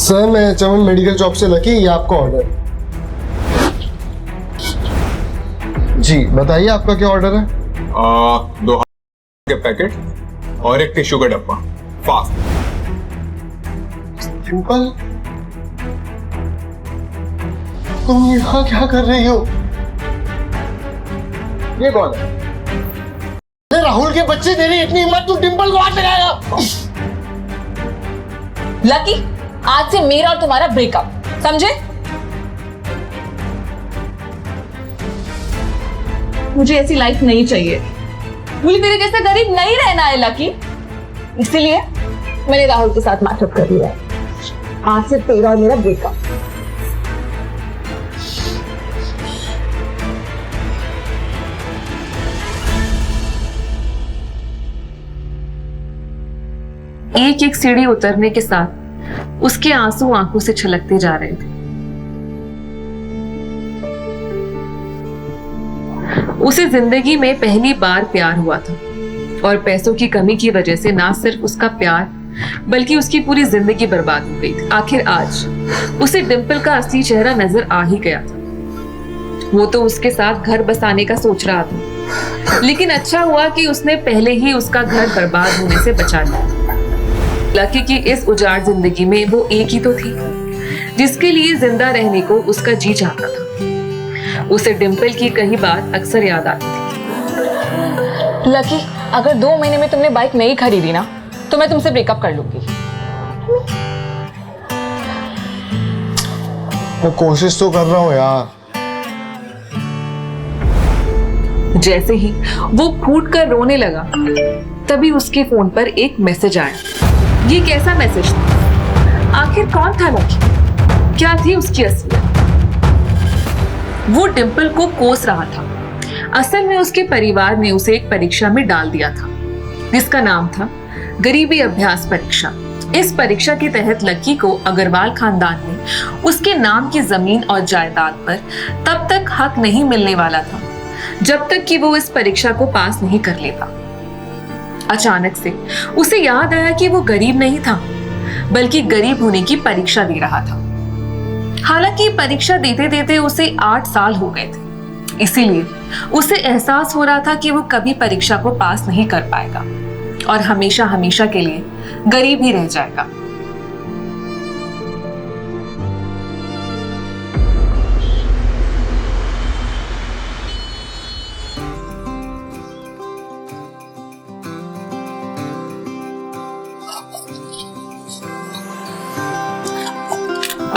Sir मैं चमन medical shop से lucky, ये आपका ऑर्डर। जी बताइए आपका क्या ऑर्डर है? 2 के पैकेट और 1 टिश्यू का डब्बा, फास्ट। सिंपल। तुम यहाँ क्या कर रही हो? ये कौन है? ये राहुल के बच्चे, तेरी इतनी हिम्मत, तू डिंपल को हाथ लगाएगा? लकी, आज से मेरा और तुम्हारा ब्रेकअप, समझे? मुझे ऐसी लाइफ नहीं चाहिए। मुझे तेरे जैसे गरीब नहीं रहना है लकी, इसीलिए मैंने राहुल के साथ मैचअप कर लिया है। आज से तेरा और मेरा ब्रेकअप। एक एक सीढ़ी उतरने के साथ उसके आंसू आंखों से छलकते जा रहे थे। उसे जिंदगी में पहली बार प्यार हुआ था और पैसों की कमी की वजह से ना सिर्फ उसका प्यार बल्कि उसकी पूरी जिंदगी बर्बाद हो गई थी। आखिर आज उसे डिंपल का असली चेहरा नजर आ ही गया था। वो तो उसके साथ घर बसाने का सोच रहा था, लेकिन अच्छा हुआ कि उसने पहले ही उसका घर बर्बाद होने से बचा लिया। लकी की इस उजाड़ जिंदगी में वो एक ही तो थी जिसके लिए जिंदा रहने को उसका जी चाहता था। उसे डिंपल की कही बात अक्सर याद आती थी। लकी, अगर 2 महीने में तुमने बाइक नहीं खरीदी ना तो मैं तुमसे ब्रेकअप कर लूंगी। मैं कोशिश तो कर रहा हूँ यार। जैसे ही वो फूट कर रोने लगा तभी उसके फोन पर एक मैसेज आया। ये कैसा मैसेज था? आखिर कौन था लकी? क्या थी उसकी असलियत? वो डिंपल को कोस रहा था। असल में उसके परिवार ने उसे एक परीक्षा में डाल दिया था जिसका नाम था गरीबी अभ्यास परीक्षा। इस परीक्षा के तहत लकी को अग्रवाल खानदान में उसके नाम की जमीन और जायदाद पर तब तक हक नहीं मिलने वाला था जब तक कि वो इस परीक्षा को पास नहीं कर लेता। अचानक से उसे याद आया कि वो गरीब नहीं था बल्कि गरीब होने की परीक्षा दे रहा था। हालांकि परीक्षा देते देते उसे 8 साल हो गए थे, इसीलिए उसे एहसास हो रहा था कि वो कभी परीक्षा को पास नहीं कर पाएगा और हमेशा हमेशा के लिए गरीब ही रह जाएगा।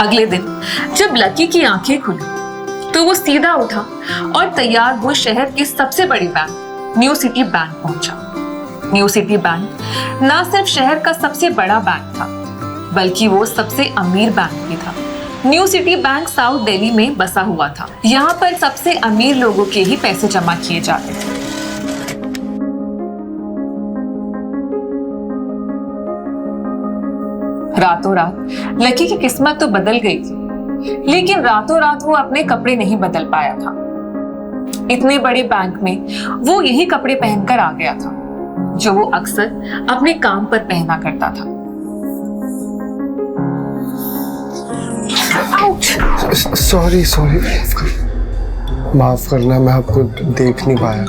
अगले दिन जब लकी की आंखें खुली तो वो सीधा उठा और तैयार हुए शहर के सबसे बड़े बैंक न्यू सिटी बैंक पहुंचा। न्यू सिटी बैंक ना सिर्फ शहर का सबसे बड़ा बैंक था बल्कि वो सबसे अमीर बैंक भी था। New city bank south Delhi में बसा हुआ था। यहाँ पर सबसे अमीर लोगों के ही पैसे जमा किए जाते थे। रातों रात लकी की किस्मत तो बदल गई थी, लेकिन रातों रात वो अपने कपड़े नहीं बदल पाया था। इतने बड़े बैंक में वो यही कपड़े पहनकर आ गया था जो वो अक्सर अपने काम पर पहना करता था। सॉरी माफ करना, मैं आपको देख नहीं पाया।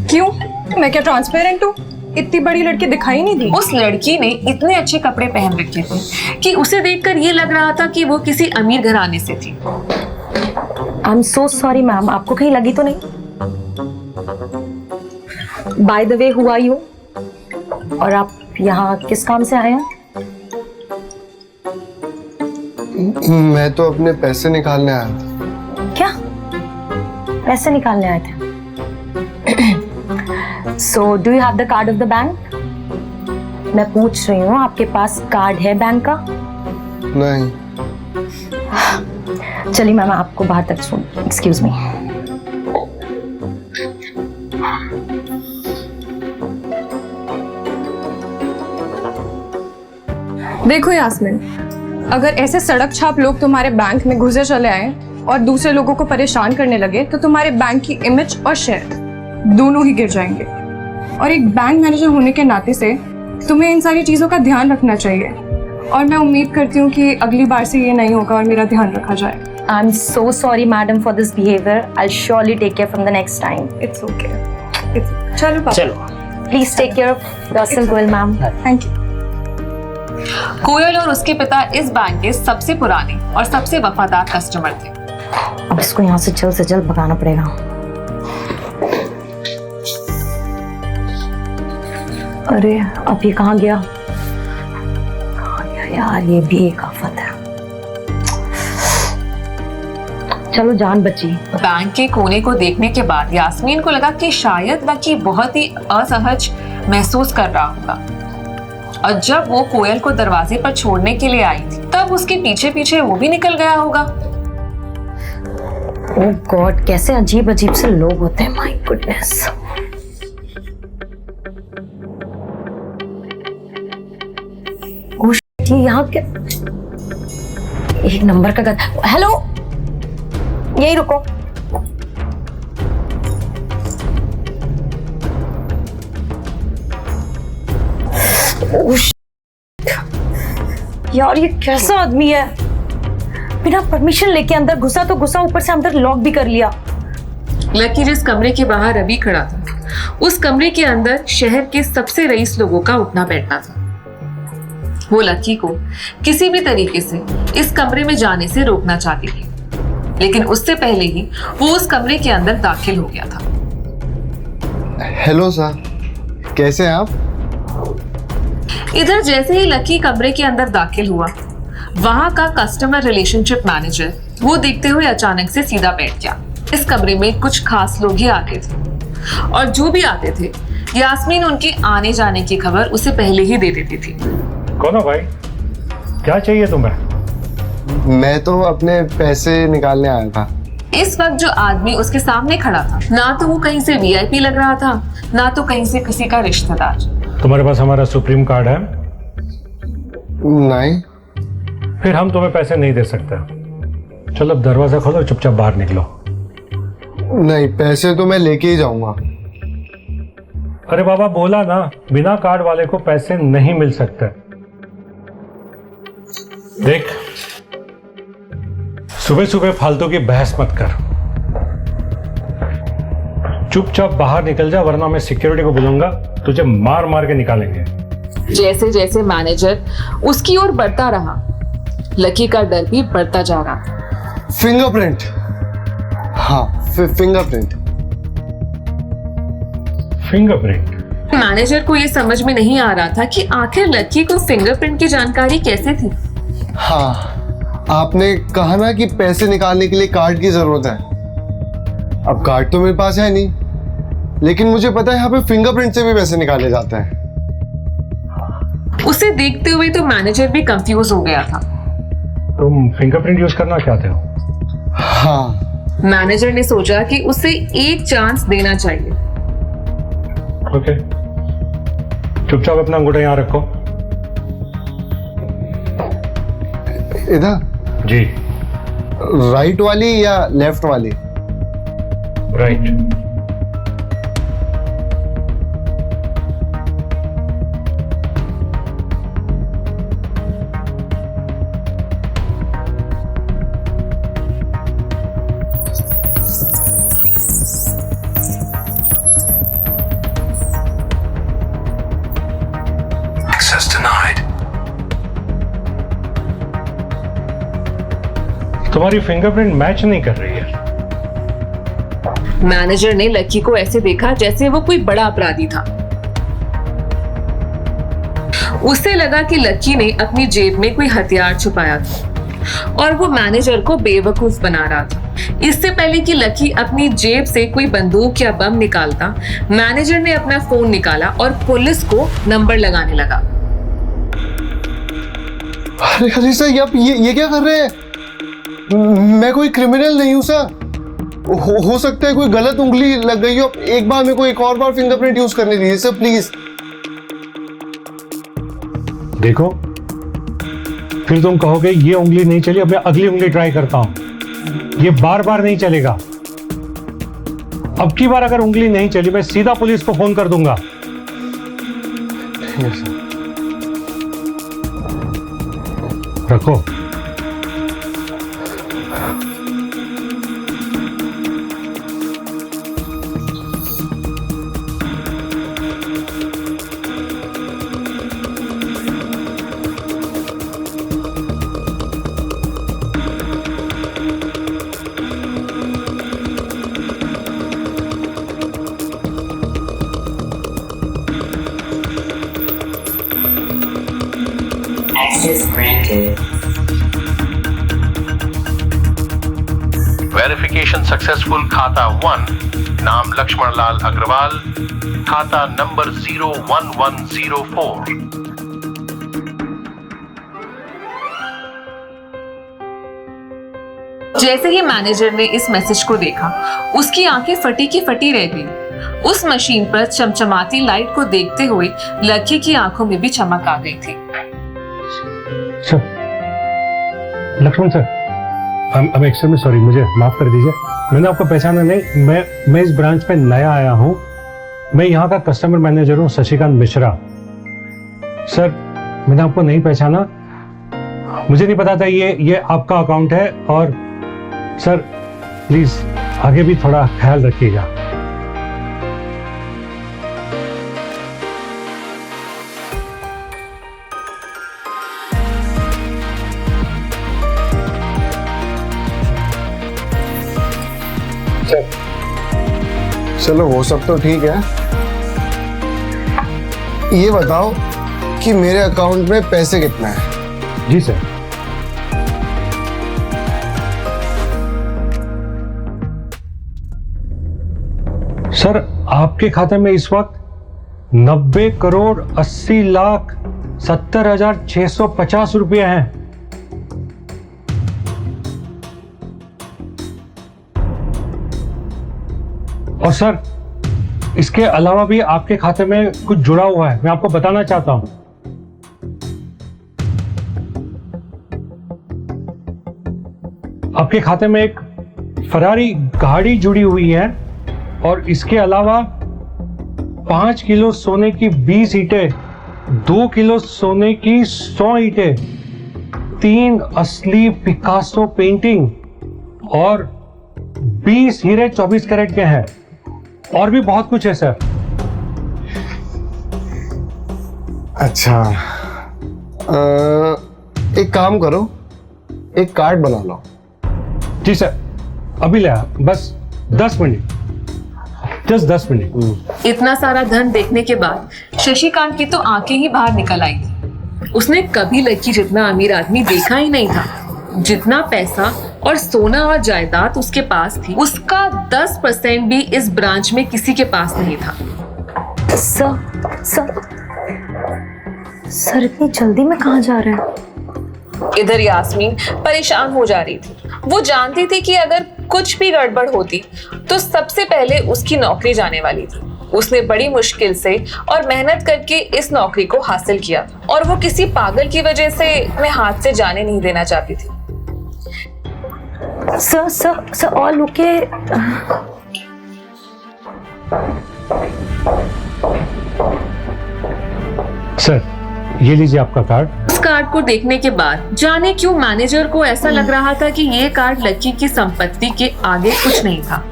क्यों? मैं क्या ट्रांसपेरेंट हूँ? इतनी बड़ी लड़की दिखाई नहीं दी। उस लड़की ने इतने अच्छे कपड़े पहन रखे थे कि उसे देखकर ये लग रहा था कि वो किसी अमीर घराने से थी। I am so sorry ma'am, आपको कहीं लगी तो नहीं? By the way, who are you? और आप यहाँ किस काम से आए हैं? मैं तो अपने पैसे निकालने आया था। क्या पैसे निकालने आए थे? So, do you have the card of the bank? मैं पूछ रही हूँ, आपके पास कार्ड है बैंक का? नहीं। चलिए मैम, आपको बाहर तक सुन। Excuse me. देखो यास्मीन, अगर ऐसे सड़क छाप लोग तुम्हारे बैंक में घुसे चले आए और दूसरे लोगों को परेशान करने लगे तो तुम्हारे बैंक की इमेज और शेयर दोनों ही गिर जाएंगे। और एक बैंक मैनेजर होने के नाते से तुम्हें इन सारी चीजों का ध्यान रखना चाहिए। और मैं उम्मीद करती हूँ कि अगली बार से ये नहीं होगा और मेरा ध्यान रखा जाए। I'm so sorry, madam, for this behavior. I'll surely take care from the next time. It's okay. चलो पापा। चलो Please take care of yourself, Goel, ma'am. Thank you. Koyal और उसके पिता इस बैंक के सबसे पुराने और सबसे वफादार कस्टमर थे। अब इसको यहाँ से जल्द भगाना पड़ेगा। अरे अब ये कहाँ गया? यार ये भी एक आफत है। चलो जान बची। बैंक के कोने को देखने के बाद यास्मीन को लगा कि शायद लकी बहुत ही असहज महसूस कर रहा होगा, और जब वो कोयल को दरवाजे पर छोड़ने के लिए आई थी तब उसके पीछे पीछे वो भी निकल गया होगा। ओह गॉड, कैसे अजीब अजीब से लोग होते हैं, माय गुडनेस। ओह शिट, ये यहाँ क्या? एक नंबर का हेलो, यही रुको। ओह शिट, यार ये कैसा आदमी है? बिना परमिशन लेके अंदर घुसा तो घुसा, ऊपर से अंदर लॉक भी कर लिया। लकी जिस कमरे के बाहर अभी खड़ा था, उस कमरे के अंदर शहर के सबसे रईस लोगों का उठना बैठना था। वो लकी को किसी भी तरीके से इस कमरे में जाने से रोकना चाहती थी, लेकिन उससे पहले ही वो उस कमरे के अंदर दाखिल हो गया था। हेलो सर, कैसे हैं आप? इधर जैसे ही लकी कमरे के अंदर दाखिल हुआ, वहां का कस्टमर रिलेशनशिप मैनेजर वो देखते हुए अचानक से सीधा बैठ गया। इस कमरे में कुछ खास लोग ही आते थे, और जो भी आते थे यास्मीन उनके आने जाने की खबर उसे पहले ही दे देती थी। कौन हो भाई, क्या चाहिए तुम्हें? मैं तो अपने पैसे निकालने आया था। इस वक्त जो आदमी उसके सामने खड़ा था, ना तो वो कहीं से वीआईपी लग रहा था, ना तो कहीं से किसी का रिश्तेदार। तुम्हारे पास हमारा सुप्रीम कार्ड है? नहीं। फिर हम तुम्हें पैसे नहीं दे सकते। चलो अब दरवाजा खोलो, चुपचाप बाहर निकलो। नहीं, पैसे तो मैं लेके ही जाऊंगा। अरे बाबा बोला ना, बिना कार्ड वाले को पैसे नहीं मिल सकते। देख, सुबह सुबह फालतू की बहस मत कर, चुपचाप बाहर निकल जा, वरना मैं सिक्योरिटी को बुलाऊंगा, तुझे मार मार के निकालेंगे। जैसे जैसे मैनेजर उसकी ओर बढ़ता रहा, लकी का डर भी बढ़ता जा रहा था। फिंगरप्रिंट, हाँ फिंगरप्रिंट। फिंगरप्रिंट? मैनेजर को यह समझ में नहीं आ रहा था कि आखिर लकी को फिंगरप्रिंट की जानकारी कैसे थी। हाँ, आपने कहा ना कि पैसे निकालने के लिए कार्ड की जरूरत है। अब कार्ड तो मेरे पास है नहीं, लेकिन मुझे पता है यहाँ पे फिंगरप्रिंट से भी पैसे निकाले जाते हैं। उसे देखते हुए तो मैनेजर भी कंफ्यूज हो गया था। तुम फिंगरप्रिंट यूज करना चाहते हो? हाँ। मैनेजर ने सोचा कि उसे एक चांस देना चाहिए। ओके, चुपचाप अपना अंगूठा यहाँ रखो। इधर? जी। राइट वाली या लेफ्ट वाली? राइट। Access denied. तुम्हारी फिंगरप्रिंट मैच नहीं कर रही है। मैनेजर ने लकी को ऐसे देखा जैसे वो कोई बड़ा अपराधी था। उसे लगा कि लकी ने अपनी जेब में कोई हथियार छुपाया था और वो मैनेजर को बेवकूफ बना रहा था। इससे पहले कि लकी अपनी जेब से कोई बंदूक या बम निकालता, मैनेजर ने अपना फोन निकाला और पुलिस को नंबर लगाने लगा। अरे सर, आप ये क्या कर रहे हैं? मैं कोई क्रिमिनल नहीं हूं सर। हो सकता है कोई गलत उंगली लग गई हो। एक बार मेरे को एक और बार फिंगरप्रिंट यूज करने दीजिए सर, प्लीज। देखो, फिर तुम कहोगे ये उंगली नहीं चली, अब मैं अगली उंगली ट्राई करता हूं। ये बार बार नहीं चलेगा। अब की बार अगर उंगली नहीं चली, मैं सीधा पुलिस को फोन कर दूंगा। ठीक है सर। रखो। Access granted. Verification successful. खाता 1, नाम लक्ष्मण लाल अग्रवाल, खाता नंबर 01104। जैसे ही मैनेजर ने इस मैसेज को देखा, उसकी आंखें फटी की फटी रह गई। उस मशीन पर चमचमाती लाइट को देखते हुए लकी की आंखों में भी चमक आ गई थी। Sir, Lakshman sir, I'm actually sorry, मुझे माफ कर दीजिए, मैंने आपको पहचाना नहीं। मैं इस ब्रांच पे नया आया हूँ। मैं यहाँ का कस्टमर मैनेजर हूँ, शशिकांत मिश्रा। सर, मैंने आपको नहीं पहचाना, मुझे नहीं पता था ये आपका अकाउंट है। और सर प्लीज आगे भी थोड़ा ख्याल रखिएगा। चलो वो सब तो ठीक है, ये बताओ कि मेरे अकाउंट में पैसे कितना है? जी सर। सर, आपके खाते में इस वक्त 90,80,70,650 रुपये हैं। और सर, इसके अलावा भी आपके खाते में कुछ जुड़ा हुआ है, मैं आपको बताना चाहता हूं। आपके खाते में एक फरारी गाड़ी जुड़ी हुई है और इसके अलावा 5 किलो सोने की 20 ईंटें, 2 किलो सोने की 100 ईंटें, 3 असली पिकासो पेंटिंग और 20 हीरे 24 कैरेट के हैं। और भी बहुत कुछ है सर। अच्छा, एक काम करो, एक कार्ड बना लो। जी सर, अभी ले आ, बस 10 मिनट, जस्ट 10 मिनट। इतना सारा धन देखने के बाद शशिकांत की तो आंखें ही बाहर निकल आई थी। उसने कभी लकी जितना अमीर आदमी देखा ही नहीं था। जितना पैसा और सोना और जायदाद उसके पास थी, उसका 10% भी इस ब्रांच में किसी के पास नहीं था। सर इतनी जल्दी में कहाँ जा रहे हैं? इधर यास्मीन परेशान हो जा रही थी। वो जानती थी कि अगर कुछ भी गड़बड़ होती तो सबसे पहले उसकी नौकरी जाने वाली थी। उसने बड़ी मुश्किल से और मेहनत करके इस नौकरी को हासिल किया था और वो किसी पागल की वजह से मैं हाथ से जाने नहीं देना चाहती थी। Sir all okay? सर, ये लीजिए आपका कार्ड। इस कार्ड को देखने के बाद जाने क्यों मैनेजर को ऐसा लग रहा था कि ये कार्ड लकी की संपत्ति के आगे कुछ नहीं था।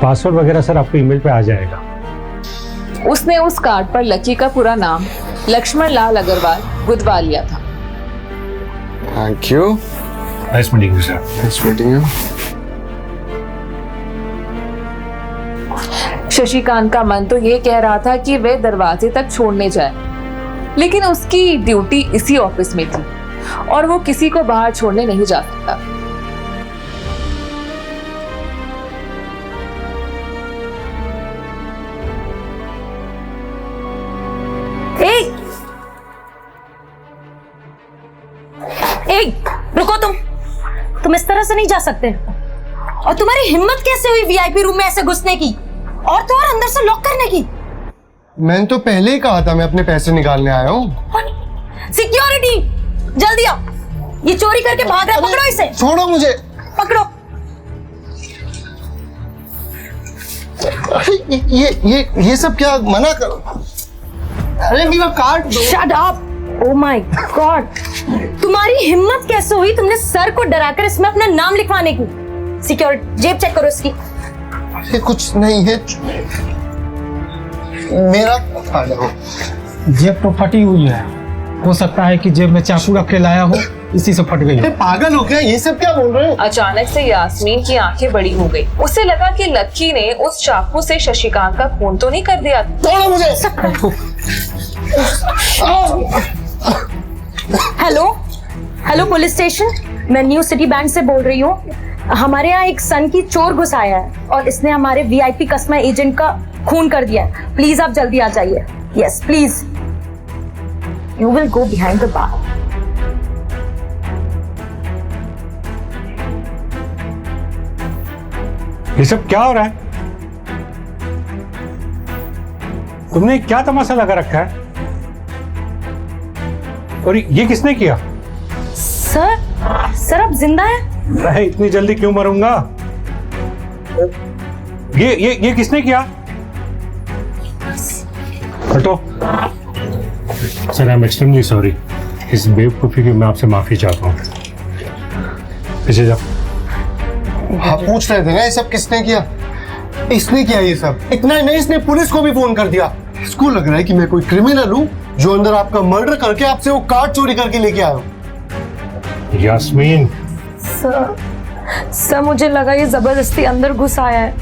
पासवर्ड वगैरह सर आपको ईमेल पे आ जाएगा। उसने उस कार्ड पर लकी का पूरा नाम लक्ष्मण लाल अग्रवाल गुदवा लिया था। Thank you. Nice meeting you sir. Nice meeting you. Shashikant का मन तो ये कह रहा था कि वह दरवाजे तक छोड़ने जाए, लेकिन उसकी ड्यूटी इसी ऑफिस में थी और वो किसी को बाहर छोड़ने नहीं जा सकता। रुको, तुम इस तरह से नहीं जा सकते। और तुम्हारी हिम्मत कैसे हुई वीआईपी रूम में ऐसे घुसने की और तो और अंदर से लॉक करने की? मैंने तो पहले ही कहा था मैं अपने पैसे निकालने आया हूँ। सिक्योरिटी जल्दी आओ, ये चोरी करके भाग रहा है, पकड़ो इसे। छोड़ो मुझे। पकड़ो। ये सब क्या, मना करो। अरे मेरा कार्ड दो। Shut up. Oh my God, तुम्हारी हिम्मत कैसे हुई तुमने सर को डराकर इसमें अपना नाम लिखवाने की? सिक्योरिटी जेब चेक करो इसकी। ये कुछ नहीं है, मेरा कार्ड है। जेब तो फटी हुई है, हो सकता है कि जेब में चाकू रख के लाया हो, इसी से फट गई। अरे पागल हो गया, ये सब क्या बोल रहे हो? अचानक से यास्मीन की आंखें बड़ी हो गई। उसे लगा कि लक्की ने उस चाकू से शशिकांत का खून तो नहीं कर दिया। तोड़ो मुझे। हेलो हेलो पुलिस स्टेशन, मैं न्यू सिटी बैंक से बोल रही हूँ। हमारे यहाँ एक सन की चोर घुस आया है और इसने हमारे वीआईपी कस्टमर एजेंट का खून कर दिया है। प्लीज आप जल्दी आ जाइए। Yes please, you will go behind the bar. ये सब क्या हो रहा है? तुमने क्या तमाशा लगा रखा है? और ये किसने किया? सर आप जिंदा हैं? मैं इतनी जल्दी क्यों मरूंगा? ये किसने किया? हटो। Sir I am extremely sorry, इस बेवकूफी की मैं आपसे माफी चाहता हूँ। पीछे जाओ। आप पूछ रहे थे ना ये सब किसने किया? इसने किया ये सब। इतना ही नहीं, इसने पुलिस को भी फोन कर दिया। इसको लग रहा है कि मैं कोई क्रिमिनल हूँ जो अंदर आपका मर्डर करके आपसे वो कार्ड चोरी करके लेके आया हूँ। यास्मीन। सर मुझे लगा ये जबरदस्ती अंदर घुस आया है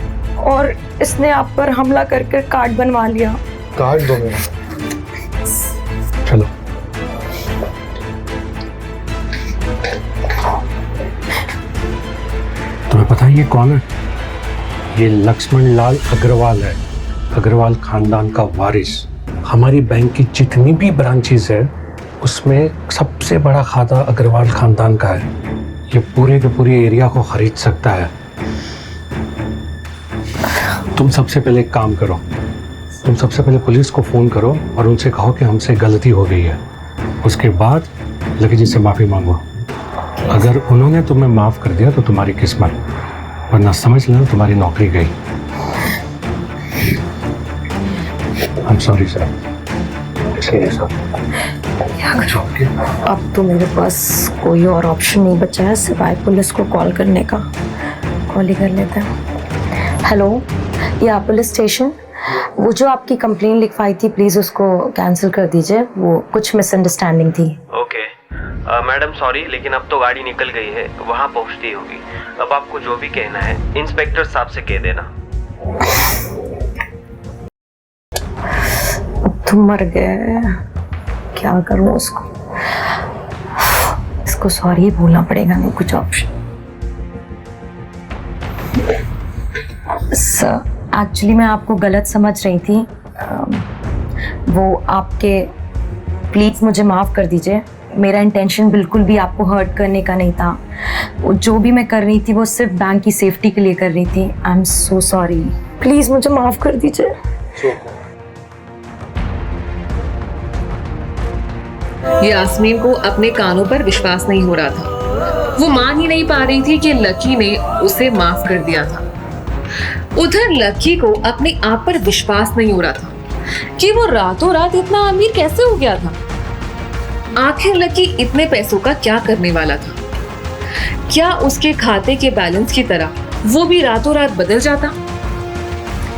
और इसने आप पर हमला करके कार्ड बनवा लिया। कार्ड दो मेरा। चलो। तुम्हें पता है ये कौन है? ये लक्ष्मण लाल अग्रवाल है, अग्रवाल खानदान का वारिस। हमारी बैंक की जितनी भी ब्रांचेस है उसमें सबसे बड़ा खाता अग्रवाल खानदान का है। ये पूरे के पूरे एरिया को खरीद सकता है। तुम सबसे पहले एक काम करो, तुम सबसे पहले पुलिस को फोन करो और उनसे कहो कि हमसे गलती हो गई है। उसके बाद लकी जी से माफी मांगो। अगर उन्होंने तुम्हें माफ कर दिया तो तुम्हारी किस्मत, वरना समझ लेना तुम्हारी नौकरी गई। I am sorry sir. अब तो मेरे पास कोई और ऑप्शन नहीं बचा है सिवाय पुलिस को कॉल करने का। कॉल ही कर लेते हैं। हेलो, या पुलिस स्टेशन, वो जो आपकी कंप्लेन लिखवाई थी प्लीज उसको कैंसिल कर दीजिए, वो कुछ मिसअंडरस्टैंडिंग थी। ओके मैडम सॉरी, लेकिन अब तो गाड़ी निकल गई है, वहाँ पहुँचती होगी। अब आपको जो भी कहना है इंस्पेक्टर साहब से कह देना। तुम मर गए, क्या करूँ उसको? इसको सॉरी बोलना पड़ेगा, नहीं कुछ ऑप्शन। सर एक्चुअली मैं आपको गलत समझ रही थी। वो आपके, प्लीज मुझे माफ कर दीजिए। मेरा इंटेंशन बिल्कुल भी आपको हर्ट करने का नहीं था। वो जो भी मैं कर रही थी वो सिर्फ बैंक की सेफ्टी के लिए कर रही थी। I am so sorry, please मुझे माफ कर दीजिए। यास्मीन को अपने कानों पर विश्वास नहीं हो रहा था। वो मान ही नहीं पा रही थी कि लकी ने उसे माफ कर दिया था। उधर लकी को अपने आप पर विश्वास नहीं हो रहा था कि वो रातों रात इतना अमीर कैसे हो गया था। आखिर लकी इतने पैसों का क्या करने वाला था? क्या उसके खाते के बैलेंस की तरह वो भी रातों रात बदल जाता?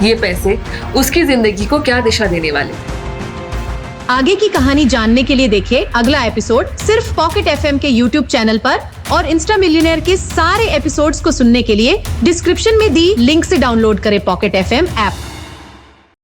ये पैसे उसकी जिंदगी को क्या दिशा देने वाले? आगे की कहानी जानने के लिए देखिए अगला एपिसोड सिर्फ पॉकेट एफएम के यूट्यूब चैनल पर, और इंस्टा मिलियनेयर के सारे एपिसोड्स को सुनने के लिए डिस्क्रिप्शन में दी लिंक से डाउनलोड करें पॉकेट एफएम ऐप।